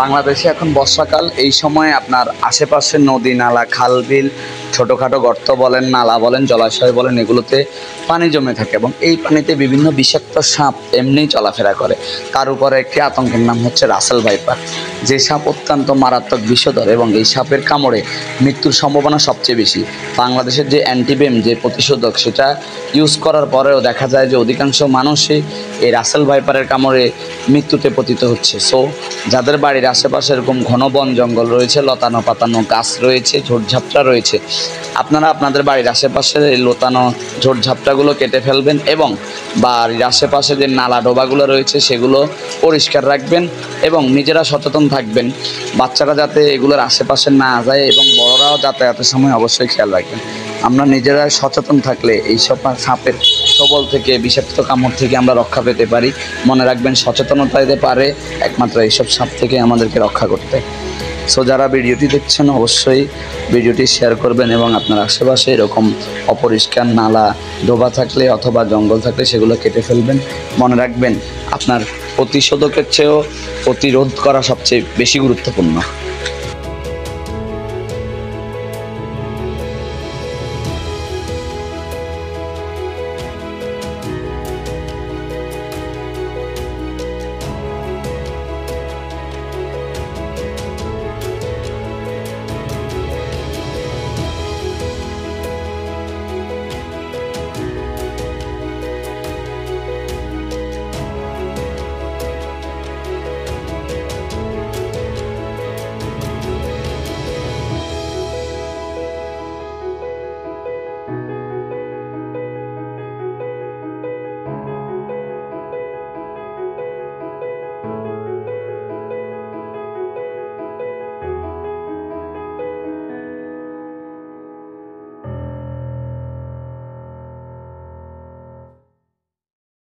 বাংলাদেশে এখন বর্ষাকাল, এই সময় আপনার আশেপাশে নদী নালা খাল বিল ছোটোখাটো গর্ত বলেন, নালা বলেন, জলাশয় বলেন, এগুলোতে পানি জমে থাকে এবং এই পানিতে বিভিন্ন বিষাক্ত সাপ এমনিই চলাফেরা করে। তার উপরে একটি আতঙ্কের নাম হচ্ছে রাসেল ভাইপার, যে সাপ অত্যন্ত মারাত্মক বিষধর এবং এই সাপের কামড়ে মৃত্যুর সম্ভাবনা সবচেয়ে বেশি। বাংলাদেশের যে অ্যান্টিবেম যে প্রতিষেধক সেটা ইউজ করার পরেও দেখা যায় যে অধিকাংশ মানুষই এই রাসেল ভাইপারের কামড়ে মৃত্যুতে পতিত হচ্ছে। সো যাদের বাড়ির আশেপাশে এরকম ঘন বন জঙ্গল রয়েছে, লতানো পাতানো গাছ রয়েছে, ঝোড়ঝাপটা রয়েছে, আপনারা আপনাদের বাড়ির আশেপাশে এই লতানো ঝোড়ঝাপটাগুলো কেটে ফেলবেন এবং বাড়ির আশেপাশে যে নালা ডোবাগুলো রয়েছে সেগুলো পরিষ্কার রাখবেন এবং নিজেরা সচেতন থাকবেন, বাচ্চারা যাতে এগুলোর আশেপাশে না যায় এবং বড়রাও যাতায়াতের সময় অবশ্যই খেয়াল রাখবেন। আমরা নিজেরা সচেতন থাকলে এইসব সাপের সবল থেকে, বিষাক্ত কামড় থেকে আমরা রক্ষা পেতে পারি। মনে রাখবেন, সচেতনতা দিতে পারে একমাত্র এইসব সাপ থেকে আমাদেরকে রক্ষা করতে। সো যারা ভিডিওটি দেখছেন অবশ্যই ভিডিওটি শেয়ার করবেন এবং আপনার আশেপাশে এরকম অপরিষ্কার নালা ডোবা থাকলে অথবা জঙ্গল থাকলে সেগুলো কেটে ফেলবেন। মনে রাখবেন, আপনার প্রতিষেধকের চেয়েও প্রতিরোধ করা সবচেয়ে বেশি গুরুত্বপূর্ণ।